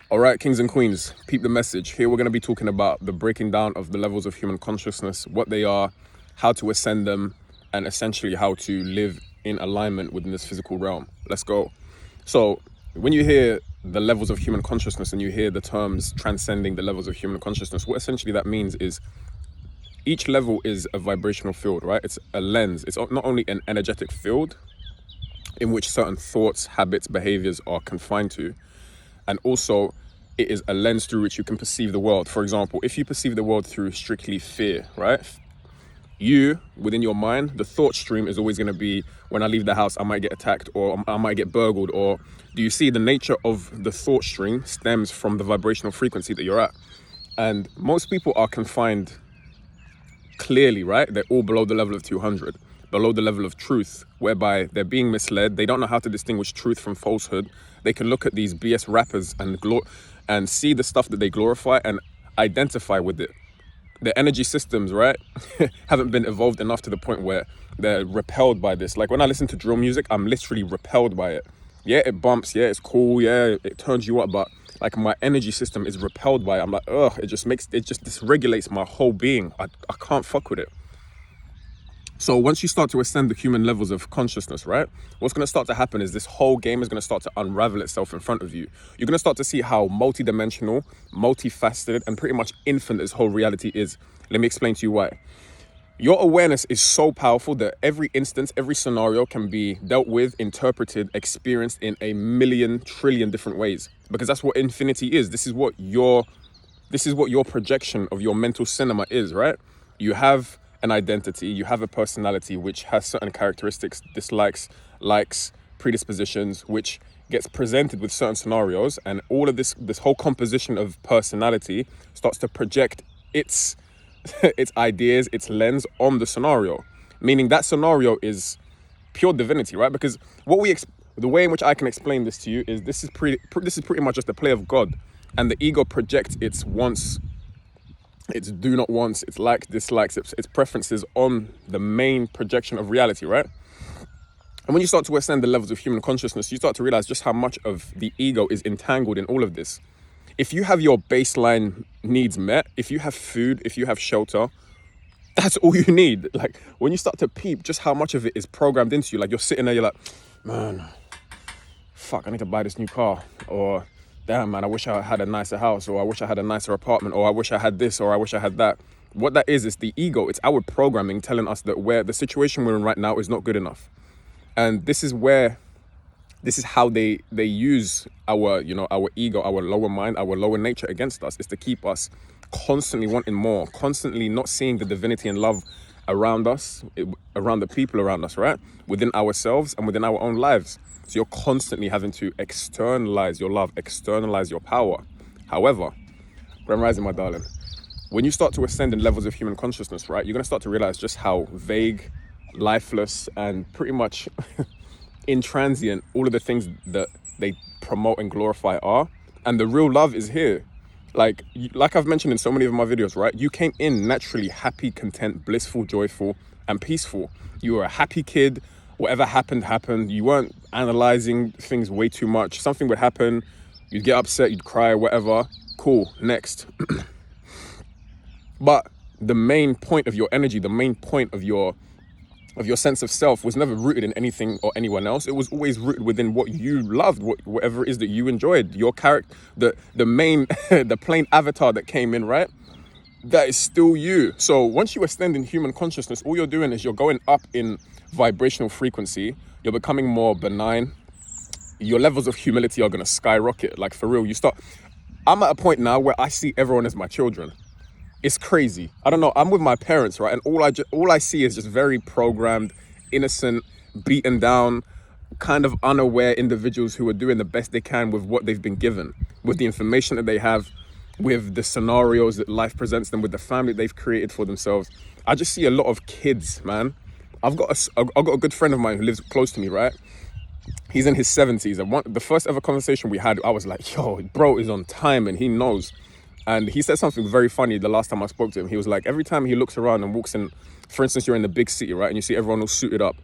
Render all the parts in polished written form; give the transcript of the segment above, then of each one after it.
All right, kings and queens, peep the message. Here we're going to be talking about the breaking down of the levels of human consciousness, what they are, how to ascend them, and essentially how to live in alignment within this physical realm. Let's go. So when you hear the levels of human consciousness and you hear the terms transcending the levels of human consciousness, what essentially that means is each level is a vibrational field, right? It's a lens. It's not only an energetic field in which certain thoughts, habits, behaviors are confined to, and also it is a lens through which you can perceive the world. For example, if you perceive the world through strictly fear, right? You, within your mind, the thought stream is always going to be, when I leave the house, I might get attacked or I might get burgled. Or do you see the nature of the thought stream stems from the vibrational frequency that you're at? And most people are confined clearly, right? They're all below the level of 200, below the level of truth, whereby they're being misled. They don't know how to distinguish truth from falsehood. They can look at these BS rappers and see the stuff that they glorify and identify with it. Their energy systems, right, haven't been evolved enough to the point where they're repelled by this. Like when I listen to drill music, I'm literally repelled by it. Yeah, it bumps. Yeah, it's cool. Yeah, it turns you up. But like my energy system is repelled by it. I'm like, ugh, it just dysregulates my whole being. I can't fuck with it. So once you start to ascend the human levels of consciousness, right, what's going to start to happen is this whole game is going to start to unravel itself in front of you. You're going to start to see how multidimensional, multifaceted, and pretty much infinite this whole reality is. Let me explain to you why. Your awareness is so powerful that every instance, every scenario can be dealt with, interpreted, experienced in a million trillion different ways. Because that's what infinity is. This is what your projection of your mental cinema is, right? You have an identity, you have a personality which has certain characteristics, dislikes, likes, predispositions, which gets presented with certain scenarios, and all of this whole composition of personality starts to project its ideas, its lens on the scenario, meaning that scenario is pure divinity, right? Because the way in which I can explain this to you is this is pretty much just a play of God, and the ego projects its wants, its do not wants, its likes, dislikes, its preferences on the main projection of reality, right? And when you start to ascend the levels of human consciousness, you start to realize just how much of the ego is entangled in all of this. If you have your baseline needs met, if you have food, if you have shelter, that's all you need. Like when you start to peep just how much of it is programmed into you, like you're sitting there, you're like, man, fuck, I need to buy this new car, or damn man, I wish I had a nicer house, or I wish I had a nicer apartment, or I wish I had this, or I wish I had that. What that is the ego. It's our programming telling us that the situation we're in right now is not good enough. And this is how they use our ego, our lower mind, our lower nature against us, is to keep us constantly wanting more, constantly not seeing the divinity and love around us, around the people around us, right? Within ourselves and within our own lives. So you're constantly having to externalize your love, externalize your power. However, Grand Rising, my darling, when you start to ascend in levels of human consciousness, right, you're going to start to realize just how vague, lifeless, and pretty much intransient all of the things that they promote and glorify are. And the real love is here. Like I've mentioned in so many of my videos, right, you came in naturally happy, content, blissful, joyful, and peaceful. You were a happy kid. Whatever happened. You weren't analyzing things way too much. Something would happen, you'd get upset, you'd cry, whatever. Cool, next. But the main point of your energy, the main point of your sense of self was never rooted in anything or anyone else. It was always rooted within what you loved, whatever it is that you enjoyed. Your character, the main, the plain avatar that came in, right? That is still you. So once you ascend in human consciousness, all you're doing is you're going up in vibrational frequency. You're becoming more benign. Your levels of humility are going to skyrocket. Like for real, I'm at a point now where I see everyone as my children. It's crazy. I don't know. I'm with my parents, right? And all I see is just very programmed, innocent, beaten down, kind of unaware individuals who are doing the best they can with what they've been given, with the information that they have, with the scenarios that life presents them, with the family they've created for themselves. I just see a lot of kids, man. I've got a good friend of mine who lives close to me, right? He's in his 70s. And the first ever conversation we had, I was like, yo, bro is on time and he knows. And he said something very funny the last time I spoke to him. He was like, every time he looks around and walks in, for instance, you're in the big city, right? And you see everyone all suited up.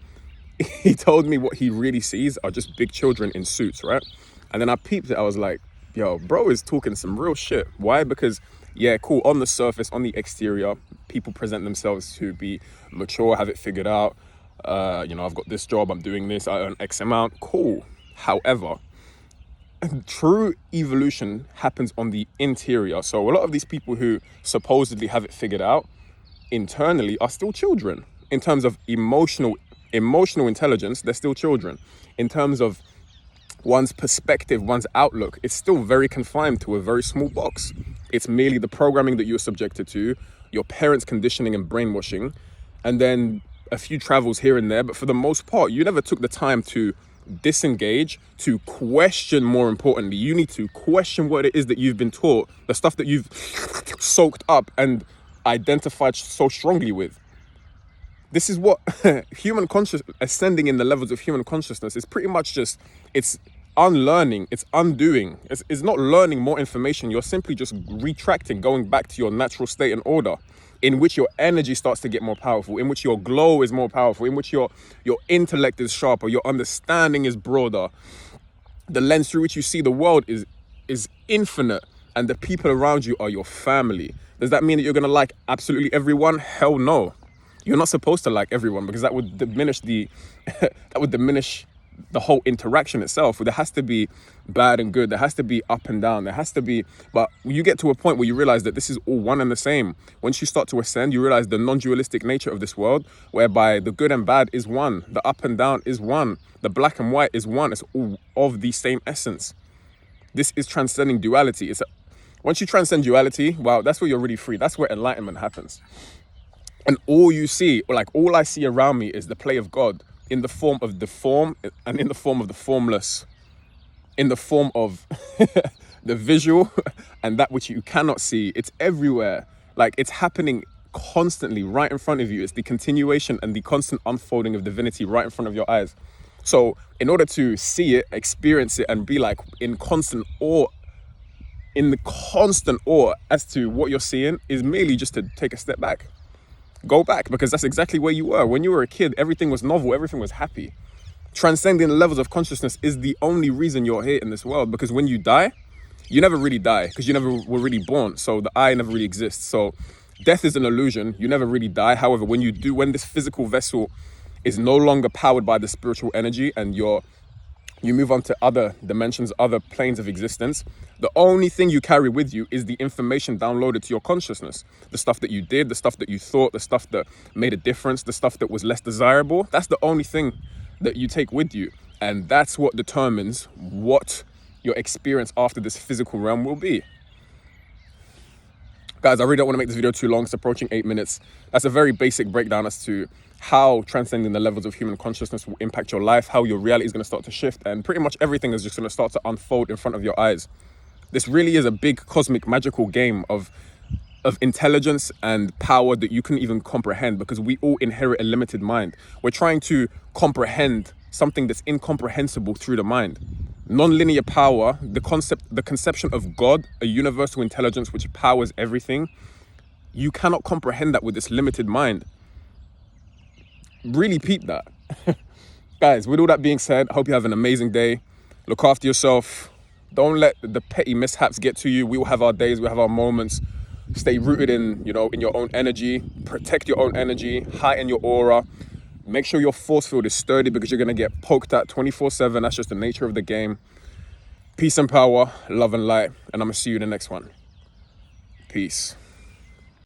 He told me what he really sees are just big children in suits, right? And then I peeped it. I was like, yo, bro is talking some real shit. Why? Because, yeah, cool, on the surface, on the exterior, people present themselves to be mature, have it figured out. I've got this job, I'm doing this, I earn X amount. Cool. However, true evolution happens on the interior. So a lot of these people who supposedly have it figured out internally are still children. In terms of emotional intelligence, they're still children. In terms of one's perspective, one's outlook, it's still very confined to a very small box. It's merely the programming that you're subjected to, your parents' conditioning and brainwashing, and then a few travels here and there. But for the most part, you never took the time to disengage, to question. More importantly, you need to question what it is that you've been taught, the stuff that you've soaked up and identified so strongly with. This is what human consciousness, ascending in the levels of human consciousness, is pretty much just, it's unlearning, it's undoing. It's not learning more information. You're simply just retracting, going back to your natural state and order, in which your energy starts to get more powerful, in which your glow is more powerful, in which your intellect is sharper, your understanding is broader. The lens through which you see the world is infinite, and the people around you are your family. Does that mean that you're going to like absolutely everyone? Hell no. You're not supposed to like everyone, because that would diminish the whole interaction itself. There has to be bad and good. There has to be up and down. There has to be, but you get to a point where you realize that this is all one and the same. Once you start to ascend, you realize the non-dualistic nature of this world, whereby the good and bad is one, the up and down is one, the black and white is one. It's all of the same essence. This is transcending duality. Once you transcend duality, wow, that's where you're really free. That's where enlightenment happens. And all you see, like all I see around me, is the play of God in the form of the form and in the form of the formless, in the form of the visual and that which you cannot see. It's everywhere. Like, it's happening constantly right in front of you. It's the continuation and the constant unfolding of divinity right in front of your eyes. So in order to see it, experience it, and be like in the constant awe as to what you're seeing, is merely just to take a step back. Go back, because that's exactly where you were. When you were a kid, everything was novel, everything was happy. Transcending the levels of consciousness is the only reason you're here in this world, because when you die, you never really die, because you never were really born. So the I never really exists. So death is an illusion. You never really die. However, when you do, when this physical vessel is no longer powered by the spiritual energy, and you move on to other dimensions, other planes of existence, the only thing you carry with you is the information downloaded to your consciousness. The stuff that you did, the stuff that you thought, the stuff that made a difference, the stuff that was less desirable. That's the only thing that you take with you. And that's what determines what your experience after this physical realm will be. Guys, I really don't want to make this video too long. It's approaching 8 minutes. That's a very basic breakdown as to how transcending the levels of human consciousness will impact your life, how your reality is going to start to shift, and pretty much everything is just going to start to unfold in front of your eyes. This really is a big cosmic magical game of intelligence and power that you couldn't even comprehend, because we all inherit a limited mind. We're trying to comprehend something that's incomprehensible through the mind. Non-linear power, the conception of God, a universal intelligence which powers everything, you cannot comprehend that with this limited mind. Really peep that. Guys, with all that being said, I hope you have an amazing day. Look after yourself. Don't let the petty mishaps get to you. We will have our days, we have our moments. Stay rooted in your own energy. Protect your own energy. Heighten your aura. Make sure your force field is sturdy, because you're going to get poked at 24/7. That's just the nature of the game. Peace and power, love and light. And I'm going to see you in the next one. Peace.